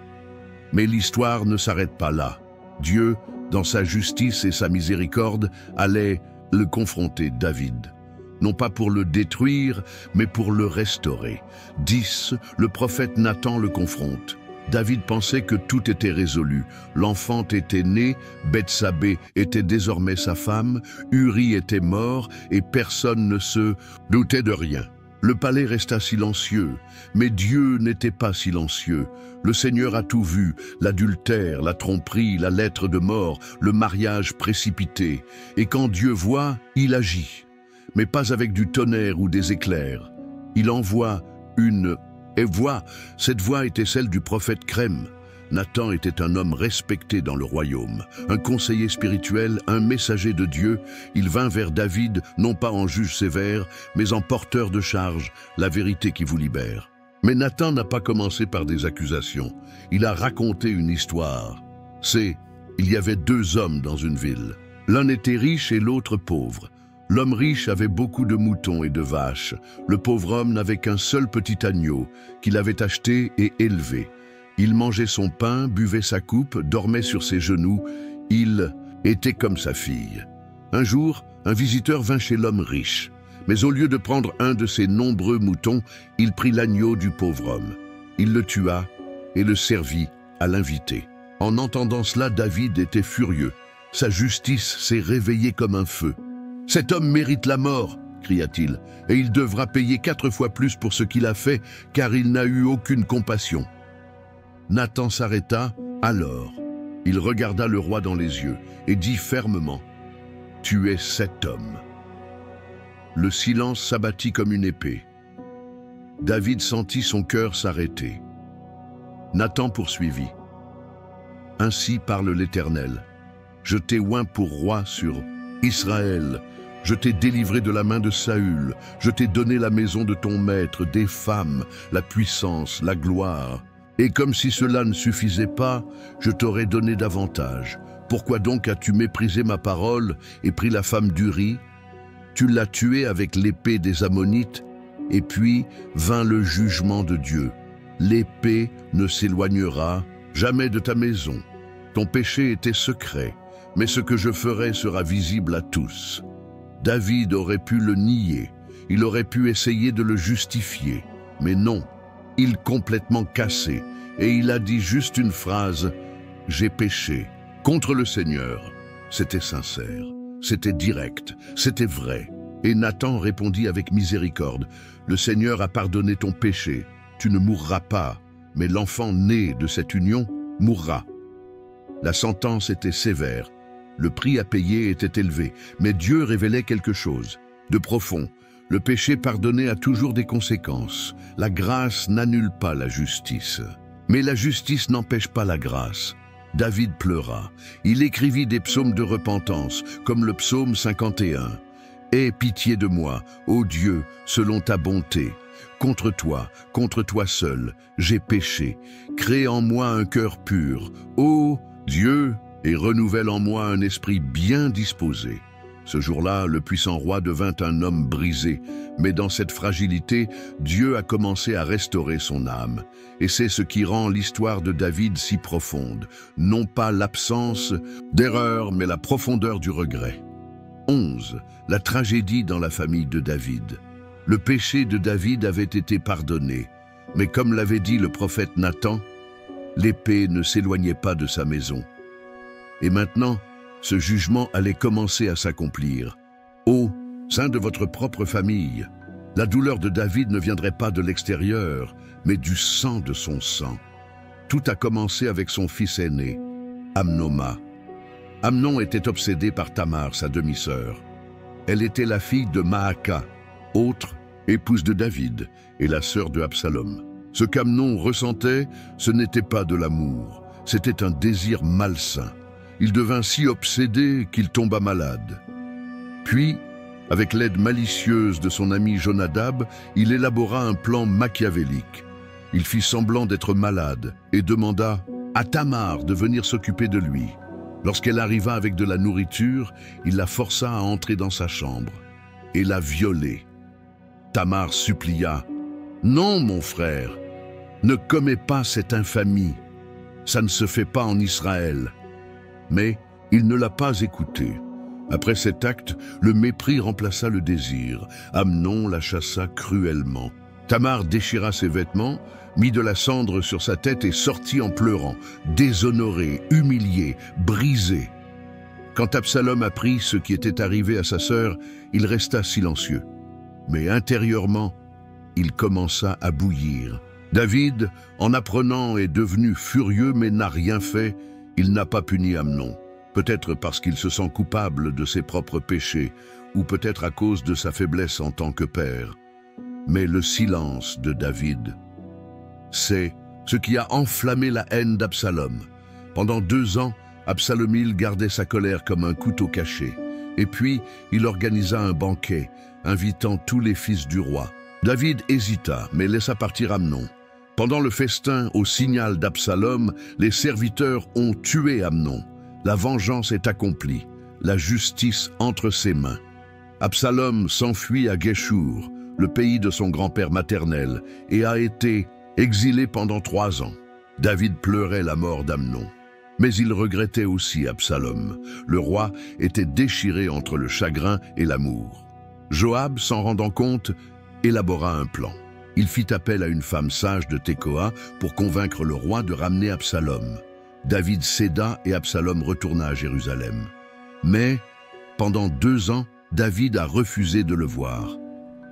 Mais l'histoire ne s'arrête pas là. Dieu, dans sa justice et sa miséricorde, allait le confronter, David. Non pas pour le détruire, mais pour le restaurer. 10. Le prophète Nathan le confronte. David pensait que tout était résolu. L'enfant était né, Bethsabée était désormais sa femme, Uri était mort et personne ne se doutait de rien. Le palais resta silencieux, mais Dieu n'était pas silencieux. Le Seigneur a tout vu, l'adultère, la tromperie, la lettre de mort, le mariage précipité. Et quand Dieu voit, il agit. Mais pas avec du tonnerre ou des éclairs. Il envoie une voix. Cette voix était celle du prophète Crème. Nathan était un homme respecté dans le royaume, un conseiller spirituel, un messager de Dieu. Il vint vers David, non pas en juge sévère, mais en porteur de charge, la vérité qui vous libère. Mais Nathan n'a pas commencé par des accusations. Il a raconté une histoire. Il y avait 2 hommes dans une ville. L'un était riche et l'autre pauvre. L'homme riche avait beaucoup de moutons et de vaches. Le pauvre homme n'avait qu'un seul petit agneau qu'il avait acheté et élevé. Il mangeait son pain, buvait sa coupe, dormait sur ses genoux. Il était comme sa fille. Un jour, un visiteur vint chez l'homme riche. Mais au lieu de prendre un de ses nombreux moutons, il prit l'agneau du pauvre homme. Il le tua et le servit à l'invité. En entendant cela, David était furieux. Sa justice s'est réveillée comme un feu. « Cet homme mérite la mort !» cria-t-il, « et il devra payer 4 fois plus pour ce qu'il a fait, car il n'a eu aucune compassion. » Nathan s'arrêta, alors. Il regarda le roi dans les yeux et dit fermement, « Tu es cet homme. » Le silence s'abattit comme une épée. David sentit son cœur s'arrêter. Nathan poursuivit, « Ainsi parle l'Éternel. Je t'ai oint pour roi sur Israël. Je t'ai délivré de la main de Saül. Je t'ai donné la maison de ton maître, des femmes, la puissance, la gloire. Et comme si cela ne suffisait pas, je t'aurais donné davantage. Pourquoi donc as-tu méprisé ma parole et pris la femme d'Uri? Tu l'as tuée avec l'épée des Ammonites, et puis vint le jugement de Dieu. L'épée ne s'éloignera jamais de ta maison. Ton péché était secret, mais ce que je ferai sera visible à tous. David aurait pu le nier, il aurait pu essayer de le justifier, mais non, il complètement cassé, et il a dit juste une phrase, « J'ai péché contre le Seigneur ». C'était sincère, c'était direct, c'était vrai. Et Nathan répondit avec miséricorde, « Le Seigneur a pardonné ton péché, tu ne mourras pas, mais l'enfant né de cette union mourra. » La sentence était sévère, le prix à payer était élevé, mais Dieu révélait quelque chose de profond. Le péché pardonné a toujours des conséquences. La grâce n'annule pas la justice. Mais la justice n'empêche pas la grâce. David pleura. Il écrivit des psaumes de repentance, comme le psaume 51. « Aie pitié de moi, ô Dieu, selon ta bonté. Contre toi seul, j'ai péché. Crée en moi un cœur pur, ô Dieu, et renouvelle en moi un esprit bien disposé. » Ce jour-là, le puissant roi devint un homme brisé, mais dans cette fragilité, Dieu a commencé à restaurer son âme. Et c'est ce qui rend l'histoire de David si profonde, non pas l'absence d'erreur, mais la profondeur du regret. 11. La tragédie dans la famille de David. Le péché de David avait été pardonné, mais comme l'avait dit le prophète Nathan, l'épée ne s'éloignait pas de sa maison. Et maintenant, ce jugement allait commencer à s'accomplir. Au sein de votre propre famille, la douleur de David ne viendrait pas de l'extérieur, mais du sang de son sang. Tout a commencé avec son fils aîné, Amnoma. Amnon était obsédé par Tamar, sa demi-sœur. Elle était la fille de Maaka, autre épouse de David, et la sœur de Absalom. Ce qu'Amnon ressentait, ce n'était pas de l'amour, c'était un désir malsain. Il devint si obsédé qu'il tomba malade. Puis, avec l'aide malicieuse de son ami Jonadab, il élabora un plan machiavélique. Il fit semblant d'être malade et demanda à Tamar de venir s'occuper de lui. Lorsqu'elle arriva avec de la nourriture, il la força à entrer dans sa chambre et la violer. Tamar supplia « Non, mon frère, ne commets pas cette infamie. Ça ne se fait pas en Israël. » Mais il ne l'a pas écouté. Après cet acte, le mépris remplaça le désir. Amnon la chassa cruellement. Tamar déchira ses vêtements, mit de la cendre sur sa tête et sortit en pleurant, déshonoré, humilié, brisé. Quand Absalom apprit ce qui était arrivé à sa sœur, il resta silencieux. Mais intérieurement, il commença à bouillir. David, en apprenant, est devenu furieux mais n'a rien fait. Il n'a pas puni Amnon, peut-être parce qu'il se sent coupable de ses propres péchés, ou peut-être à cause de sa faiblesse en tant que père. Mais le silence de David, c'est ce qui a enflammé la haine d'Absalom. Pendant 2 ans, Absalomil gardait sa colère comme un couteau caché. Et puis, il organisa un banquet, invitant tous les fils du roi. David hésita, mais laissa partir Amnon. Pendant le festin, au signal d'Absalom, les serviteurs ont tué Amnon. La vengeance est accomplie, la justice entre ses mains. Absalom s'enfuit à Guéchour, le pays de son grand-père maternel, et a été exilé pendant 3 ans. David pleurait la mort d'Amnon. Mais il regrettait aussi Absalom. Le roi était déchiré entre le chagrin et l'amour. Joab, s'en rendant compte, élabora un plan. Il fit appel à une femme sage de Tekoa pour convaincre le roi de ramener Absalom. David céda et Absalom retourna à Jérusalem. Mais, pendant 2 ans, David a refusé de le voir.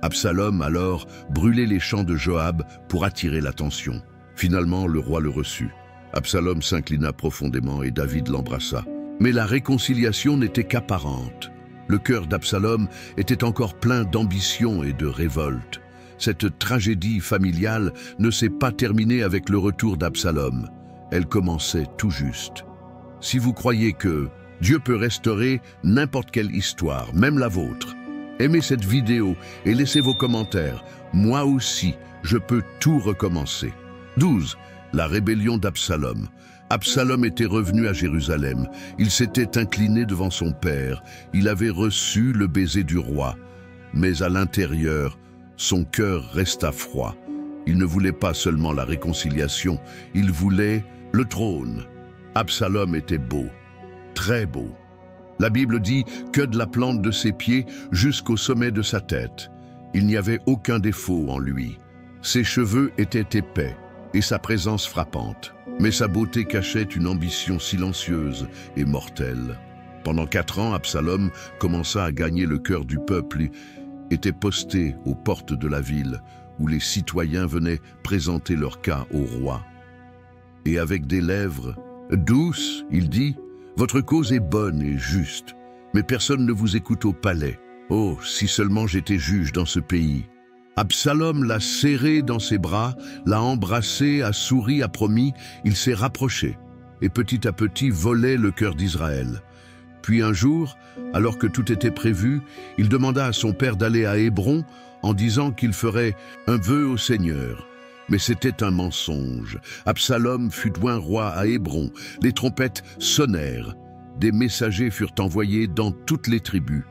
Absalom, alors, brûlait les champs de Joab pour attirer l'attention. Finalement, le roi le reçut. Absalom s'inclina profondément et David l'embrassa. Mais la réconciliation n'était qu'apparente. Le cœur d'Absalom était encore plein d'ambition et de révolte. Cette tragédie familiale ne s'est pas terminée avec le retour d'Absalom. Elle commençait tout juste. Si vous croyez que Dieu peut restaurer n'importe quelle histoire, même la vôtre, aimez cette vidéo et laissez vos commentaires. Moi aussi, je peux tout recommencer. 12. La rébellion d'Absalom. Absalom était revenu à Jérusalem. Il s'était incliné devant son père. Il avait reçu le baiser du roi. Mais à l'intérieur, son cœur resta froid. Il ne voulait pas seulement la réconciliation, il voulait le trône. Absalom était beau, très beau. La Bible dit que de la plante de ses pieds jusqu'au sommet de sa tête. Il n'y avait aucun défaut en lui. Ses cheveux étaient épais et sa présence frappante. Mais sa beauté cachait une ambition silencieuse et mortelle. Pendant 4 ans, Absalom commença à gagner le cœur du peuple et était posté aux portes de la ville où les citoyens venaient présenter leur cas au roi. Et avec des lèvres douces, il dit « Votre cause est bonne et juste, mais personne ne vous écoute au palais. Oh, si seulement j'étais juge dans ce pays !» Absalom l'a serré dans ses bras, l'a embrassé, a souri, a promis, il s'est rapproché et petit à petit volait le cœur d'Israël. Puis un jour, alors que tout était prévu, il demanda à son père d'aller à Hébron en disant qu'il ferait un vœu au Seigneur. Mais c'était un mensonge. Absalom fut oint roi à Hébron, les trompettes sonnèrent, des messagers furent envoyés dans toutes les tribus.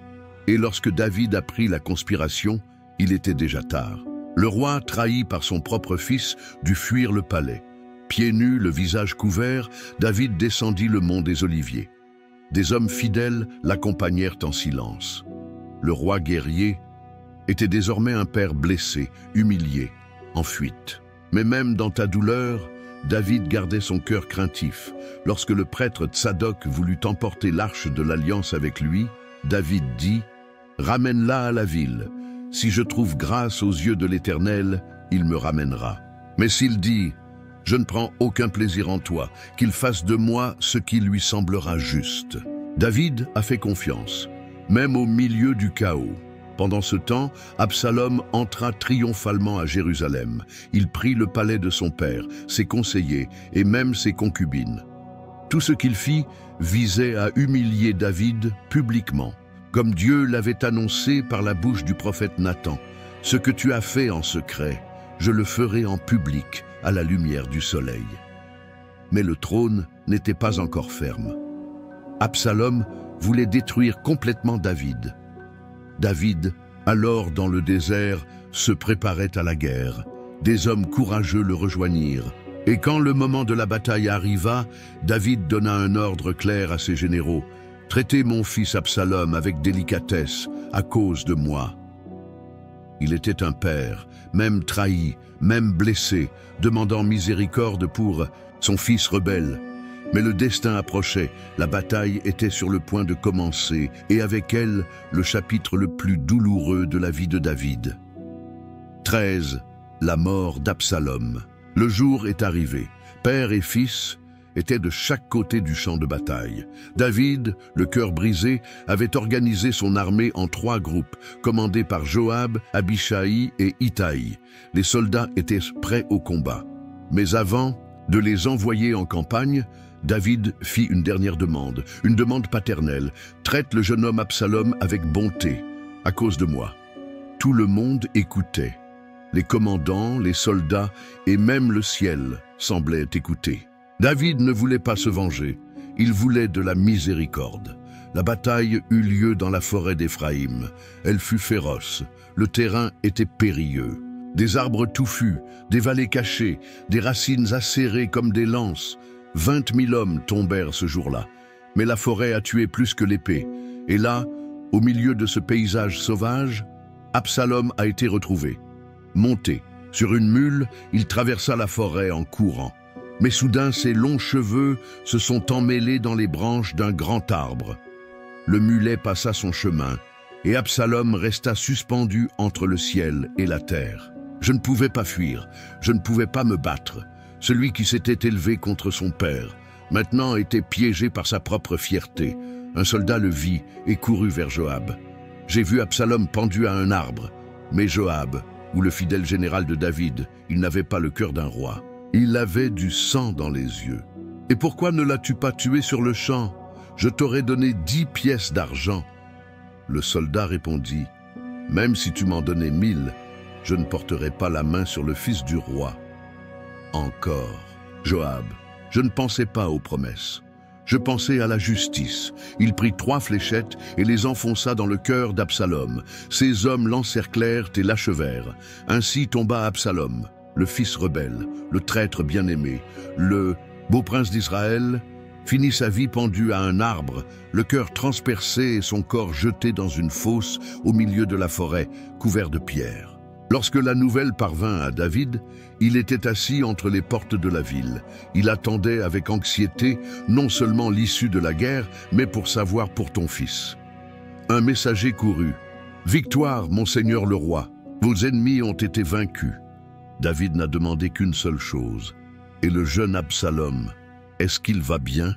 Et lorsque David apprit la conspiration, il était déjà tard. Le roi, trahi par son propre fils, dut fuir le palais. Pieds nus, le visage couvert, David descendit le mont des Oliviers. Des hommes fidèles l'accompagnèrent en silence. Le roi guerrier était désormais un père blessé, humilié, en fuite. Mais même dans ta douleur, David gardait son cœur craintif. Lorsque le prêtre Tsadok voulut emporter l'arche de l'alliance avec lui, David dit « Ramène-la à la ville. Si je trouve grâce aux yeux de l'Éternel, il me ramènera. Mais s'il dit « Je ne prends aucun plaisir en toi, qu'il fasse de moi ce qui lui semblera juste. » David a fait confiance, même au milieu du chaos. Pendant ce temps, Absalom entra triomphalement à Jérusalem. Il prit le palais de son père, ses conseillers et même ses concubines. Tout ce qu'il fit visait à humilier David publiquement, comme Dieu l'avait annoncé par la bouche du prophète Nathan. « Ce que tu as fait en secret, je le ferai en public, à la lumière du soleil. » Mais le trône n'était pas encore ferme. Absalom voulait détruire complètement David. David, alors dans le désert, se préparait à la guerre. Des hommes courageux le rejoignirent. Et quand le moment de la bataille arriva, David donna un ordre clair à ses généraux. « Traitez mon fils Absalom avec délicatesse, à cause de moi. » Il était un père, même trahi, même blessé, demandant miséricorde pour son fils rebelle. Mais le destin approchait, la bataille était sur le point de commencer, et avec elle, le chapitre le plus douloureux de la vie de David. 13. La mort d'Absalom. Le jour est arrivé. Père et fils étaient de chaque côté du champ de bataille. David, le cœur brisé, avait organisé son armée en 3 groupes, commandés par Joab, Abishai et Itaï. Les soldats étaient prêts au combat. Mais avant de les envoyer en campagne, David fit une dernière demande, une demande paternelle. « Traite le jeune homme Absalom avec bonté, à cause de moi. » Tout le monde écoutait. Les commandants, les soldats et même le ciel semblaient écouter. David ne voulait pas se venger, il voulait de la miséricorde. La bataille eut lieu dans la forêt d'Éphraïm. Elle fut féroce, le terrain était périlleux. Des arbres touffus, des vallées cachées, des racines acérées comme des lances. 20 000 hommes tombèrent ce jour-là. Mais la forêt a tué plus que l'épée. Et là, au milieu de ce paysage sauvage, Absalom a été retrouvé. Monté sur une mule, il traversa la forêt en courant. Mais soudain, ses longs cheveux se sont emmêlés dans les branches d'un grand arbre. Le mulet passa son chemin, et Absalom resta suspendu entre le ciel et la terre. Je ne pouvais pas fuir, je ne pouvais pas me battre. Celui qui s'était élevé contre son père, maintenant était piégé par sa propre fierté. Un soldat le vit et courut vers Joab. J'ai vu Absalom pendu à un arbre, mais Joab, ou le fidèle général de David, il n'avait pas le cœur d'un roi. Il avait du sang dans les yeux. Et pourquoi ne l'as-tu pas tué sur le champ? Je t'aurais donné 10 pièces d'argent. Le soldat répondit, même si tu m'en donnais 1000, je ne porterai pas la main sur le fils du roi. Encore, Joab, je ne pensais pas aux promesses. Je pensais à la justice. Il prit 3 fléchettes et les enfonça dans le cœur d'Absalom. Ses hommes l'encerclèrent et l'achevèrent. Ainsi tomba Absalom, le fils rebelle, le traître bien-aimé, le beau prince d'Israël, finit sa vie pendu à un arbre, le cœur transpercé et son corps jeté dans une fosse au milieu de la forêt, couvert de pierres. Lorsque la nouvelle parvint à David, il était assis entre les portes de la ville. Il attendait avec anxiété non seulement l'issue de la guerre, mais pour savoir pour ton fils. Un messager courut. « Victoire, mon seigneur le roi, vos ennemis ont été vaincus. » David n'a demandé qu'une seule chose. Et le jeune Absalom, est-ce qu'il va bien?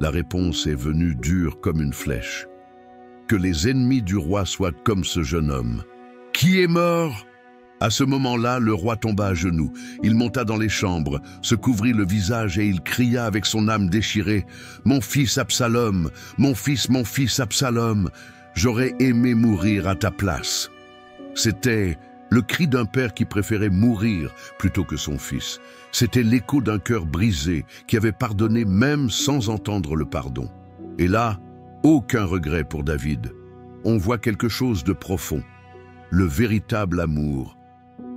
La réponse est venue dure comme une flèche. Que les ennemis du roi soient comme ce jeune homme. Qui est mort? À ce moment-là, le roi tomba à genoux. Il monta dans les chambres, se couvrit le visage et il cria avec son âme déchirée. « Mon fils Absalom, mon fils Absalom, j'aurais aimé mourir à ta place. » C'était le cri d'un père qui préférait mourir plutôt que son fils. C'était l'écho d'un cœur brisé qui avait pardonné même sans entendre le pardon. Et là, aucun regret pour David. On voit quelque chose de profond. Le véritable amour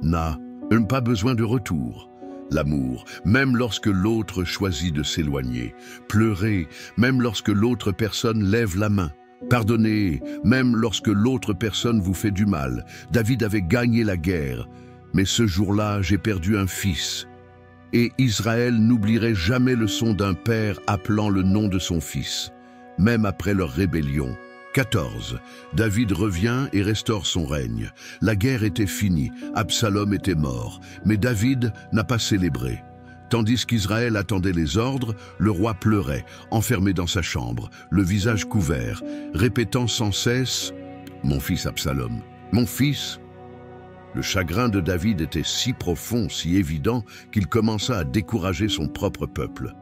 n'a pas besoin de retour. L'amour, même lorsque l'autre choisit de s'éloigner. Pleurer, même lorsque l'autre personne lève la main. Pardonnez, même lorsque l'autre personne vous fait du mal. David avait gagné la guerre, mais ce jour-là, j'ai perdu un fils. Et Israël n'oublierait jamais le son d'un père appelant le nom de son fils, même après leur rébellion. 14. David revient et restaure son règne. La guerre était finie, Absalom était mort, mais David n'a pas célébré. Tandis qu'Israël attendait les ordres, le roi pleurait, enfermé dans sa chambre, le visage couvert, répétant sans cesse « Mon fils Absalom, mon fils !» Le chagrin de David était si profond, si évident, qu'il commença à décourager son propre peuple.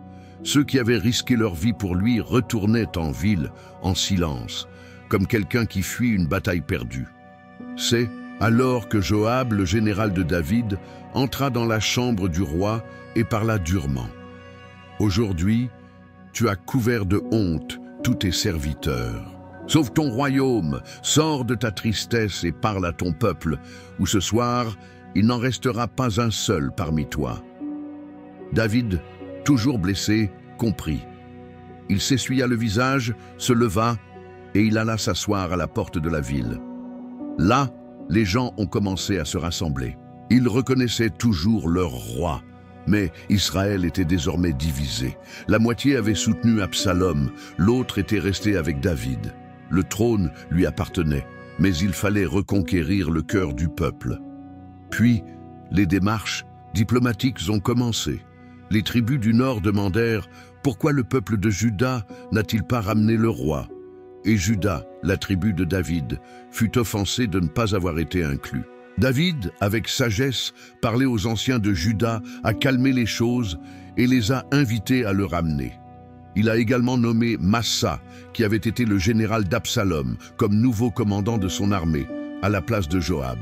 Ceux qui avaient risqué leur vie pour lui retournaient en ville, en silence, comme quelqu'un qui fuit une bataille perdue. C'est alors que Joab, le général de David, entra dans la chambre du roi et parla durement. « Aujourd'hui, tu as couvert de honte tous tes serviteurs. Sauve ton royaume, sors de ta tristesse et parle à ton peuple, où ce soir, il n'en restera pas un seul parmi toi. » David, toujours blessé, comprit. Il s'essuya le visage, se leva, et il alla s'asseoir à la porte de la ville. Là, les gens ont commencé à se rassembler. Ils reconnaissaient toujours leur roi, mais Israël était désormais divisé. La moitié avait soutenu Absalom, l'autre était resté avec David. Le trône lui appartenait, mais il fallait reconquérir le cœur du peuple. Puis, les démarches diplomatiques ont commencé. Les tribus du Nord demandèrent « Pourquoi le peuple de Juda n'a-t-il pas ramené le roi ?» Et Juda, la tribu de David, fut offensée de ne pas avoir été inclus. David, avec sagesse, parlait aux anciens de Juda à calmer les choses et les a invités à le ramener. Il a également nommé Massa, qui avait été le général d'Absalom, comme nouveau commandant de son armée, à la place de Joab.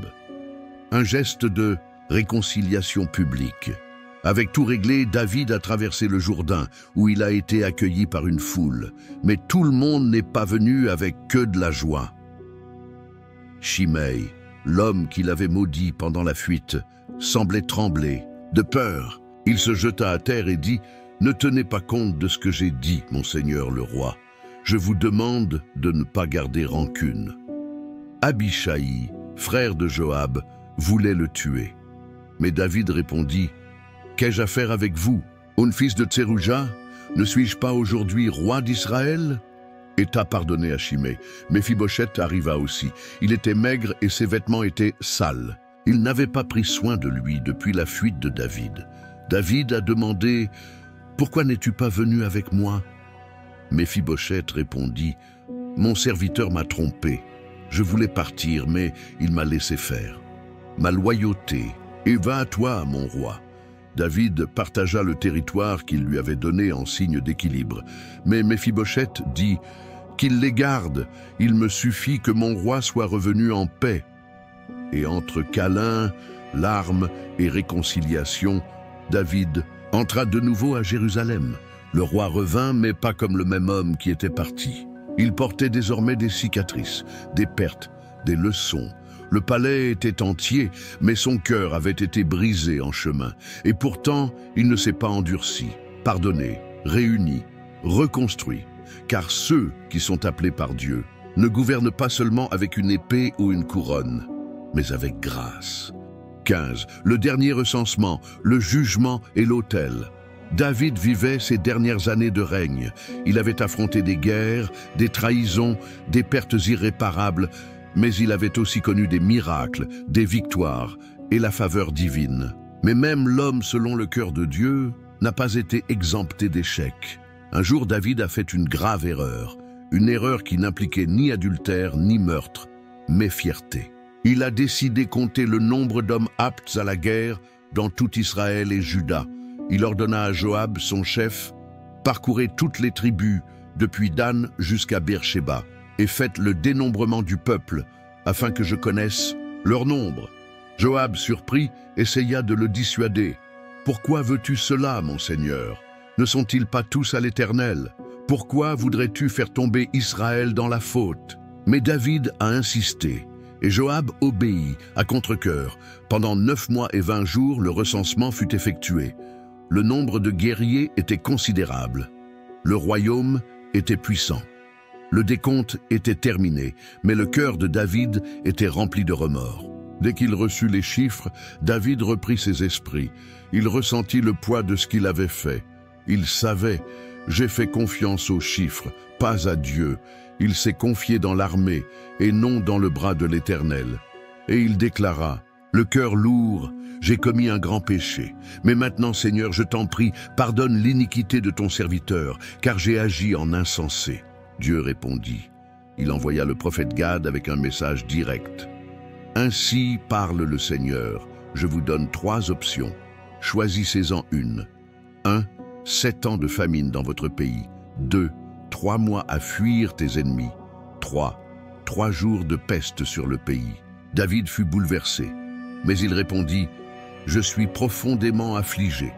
Un geste de réconciliation publique. Avec tout réglé, David a traversé le Jourdain, où il a été accueilli par une foule. Mais tout le monde n'est pas venu avec que de la joie. Shimei, l'homme qui l'avait maudit pendant la fuite, semblait trembler. De peur, il se jeta à terre et dit « Ne tenez pas compte de ce que j'ai dit, mon seigneur le roi. Je vous demande de ne pas garder rancune. » Abishai, frère de Joab, voulait le tuer. Mais David répondit « Qu'ai-je à faire avec vous, un fils de Tserouja? Ne suis-je pas aujourd'hui roi d'Israël » Et t'a pardonné à Shimei. Méphibosheth arriva aussi. Il était maigre et ses vêtements étaient sales. Il n'avait pas pris soin de lui depuis la fuite de David. David a demandé « Pourquoi n'es-tu pas venu avec moi ?» Méphibosheth répondit « Mon serviteur m'a trompé. Je voulais partir, mais il m'a laissé faire. Ma loyauté, et va à toi, mon roi. » David partagea le territoire qu'il lui avait donné en signe d'équilibre. Mais Méphibosheth dit « Qu'il les garde, il me suffit que mon roi soit revenu en paix. » Et entre câlins, larmes et réconciliation, David entra de nouveau à Jérusalem. Le roi revint, mais pas comme le même homme qui était parti. Il portait désormais des cicatrices, des pertes, des leçons. Le palais était entier, mais son cœur avait été brisé en chemin. Et pourtant, il ne s'est pas endurci, pardonné, réuni. reconstruit. Car ceux qui sont appelés par Dieu ne gouvernent pas seulement avec une épée ou une couronne, mais avec grâce. 15. Le dernier recensement, le jugement et l'autel. David vivait ses dernières années de règne. Il avait affronté des guerres, des trahisons, des pertes irréparables, mais il avait aussi connu des miracles, des victoires et la faveur divine. Mais même l'homme selon le cœur de Dieu n'a pas été exempté d'échecs. Un jour, David a fait une grave erreur. Une erreur qui n'impliquait ni adultère ni meurtre, mais fierté. Il a décidé compter le nombre d'hommes aptes à la guerre dans tout Israël et Juda. Il ordonna à Joab, son chef, « Parcourez toutes les tribus, depuis Dan jusqu'à Beersheba, et faites le dénombrement du peuple, afin que je connaisse leur nombre. » Joab, surpris, essaya de le dissuader. « Pourquoi veux-tu cela, mon Seigneur? Ne sont-ils pas tous à l'Éternel? Pourquoi voudrais-tu faire tomber Israël dans la faute ?» Mais David a insisté, et Joab obéit à contre-cœur. Pendant 9 mois et 20 jours, le recensement fut effectué. Le nombre de guerriers était considérable. Le royaume était puissant. Le décompte était terminé, mais le cœur de David était rempli de remords. Dès qu'il reçut les chiffres, David reprit ses esprits. Il ressentit le poids de ce qu'il avait fait. Il savait, j'ai fait confiance aux chiffres, pas à Dieu. Il s'est confié dans l'armée et non dans le bras de l'Éternel. Et il déclara, le cœur lourd, j'ai commis un grand péché. Mais maintenant, Seigneur, je t'en prie, pardonne l'iniquité de ton serviteur, car j'ai agi en insensé. Dieu répondit. Il envoya le prophète Gad avec un message direct. Ainsi parle le Seigneur, je vous donne 3 options. Choisissez-en une. 1. 7 ans de famine dans votre pays. 2. 3 mois à fuir tes ennemis. 3. 3 jours de peste sur le pays. David fut bouleversé, mais il répondit, « Je suis profondément affligé.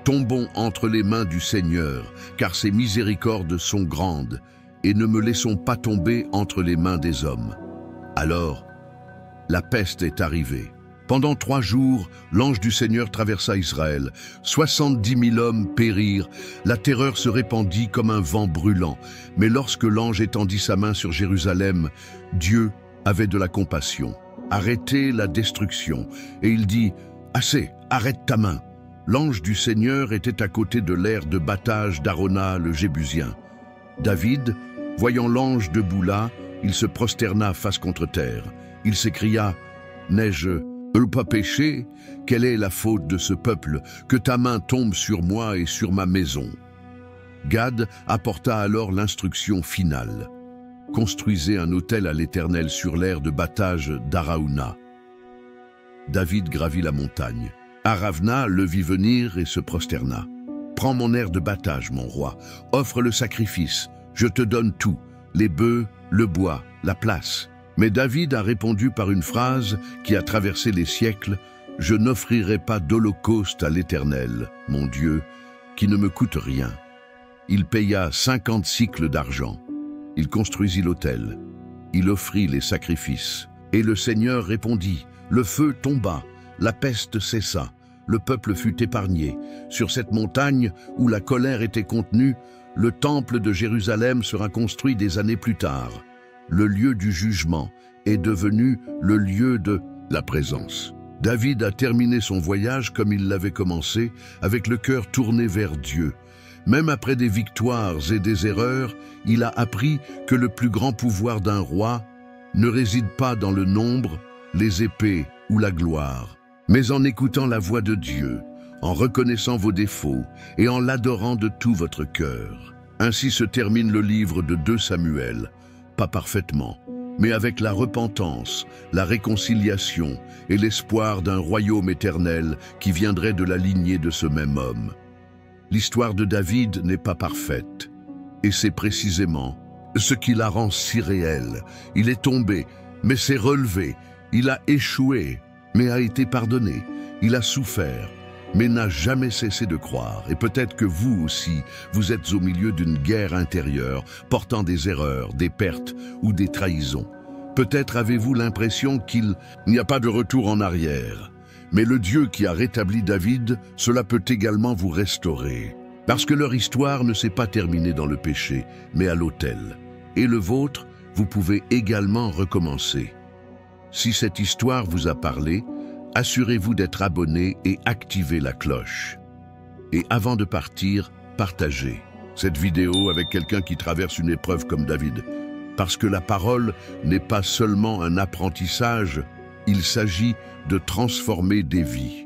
Tombons entre les mains du Seigneur, car ses miséricordes sont grandes, et ne me laissons pas tomber entre les mains des hommes. » Alors, la peste est arrivée. Pendant 3 jours, l'ange du Seigneur traversa Israël. 70 000 hommes périrent. La terreur se répandit comme un vent brûlant. Mais lorsque l'ange étendit sa main sur Jérusalem, Dieu avait de la compassion. Arrêtez la destruction. Et il dit, « Assez, arrête ta main. » L'ange du Seigneur était à côté de l'aire de battage d'Arona le Jébusien. David, voyant l'ange debout là, il se prosterna face contre terre. Il s'écria, « N'ai-je pas péché? Quelle est la faute de ce peuple? Que ta main tombe sur moi et sur ma maison. » Gad apporta alors l'instruction finale. Construisez un autel à l'Éternel sur l'aire de battage d'Araouna. David gravit la montagne. Aravna le vit venir et se prosterna. Prends mon aire de battage, mon roi. Offre le sacrifice. Je te donne tout. Les bœufs, le bois, la place. Mais David a répondu par une phrase qui a traversé les siècles. Je n'offrirai pas d'holocauste à l'Éternel, mon Dieu, qui ne me coûte rien. Il paya 50 cycles d'argent. Il construisit l'autel. Il offrit les sacrifices. Et le Seigneur répondit. Le feu tomba, la peste cessa, le peuple fut épargné. Sur cette montagne où la colère était contenue, le temple de Jérusalem sera construit des années plus tard. Le lieu du jugement est devenu le lieu de la présence. David a terminé son voyage comme il l'avait commencé, avec le cœur tourné vers Dieu. Même après des victoires et des erreurs, il a appris que le plus grand pouvoir d'un roi ne réside pas dans le nombre, les épées ou la gloire, mais en écoutant la voix de Dieu, en reconnaissant vos défauts et en l'adorant de tout votre cœur. Ainsi se termine le livre de 2 Samuel, pas parfaitement, mais avec la repentance, la réconciliation et l'espoir d'un royaume éternel qui viendrait de la lignée de ce même homme. L'histoire de David n'est pas parfaite, et c'est précisément ce qui la rend si réelle. Il est tombé, mais s'est relevé. Il a échoué, mais a été pardonné. Il a souffert, mais n'a jamais cessé de croire. Et peut-être que vous aussi, vous êtes au milieu d'une guerre intérieure, portant des erreurs, des pertes ou des trahisons. Peut-être avez-vous l'impression qu'il n'y a pas de retour en arrière. Mais le Dieu qui a rétabli David, cela peut également vous restaurer. Parce que leur histoire ne s'est pas terminée dans le péché, mais à l'autel. Et le vôtre, vous pouvez également recommencer. Si cette histoire vous a parlé, assurez-vous d'être abonné et activez la cloche. Et avant de partir, partagez cette vidéo avec quelqu'un qui traverse une épreuve comme David. Parce que la parole n'est pas seulement un apprentissage, il s'agit de transformer des vies.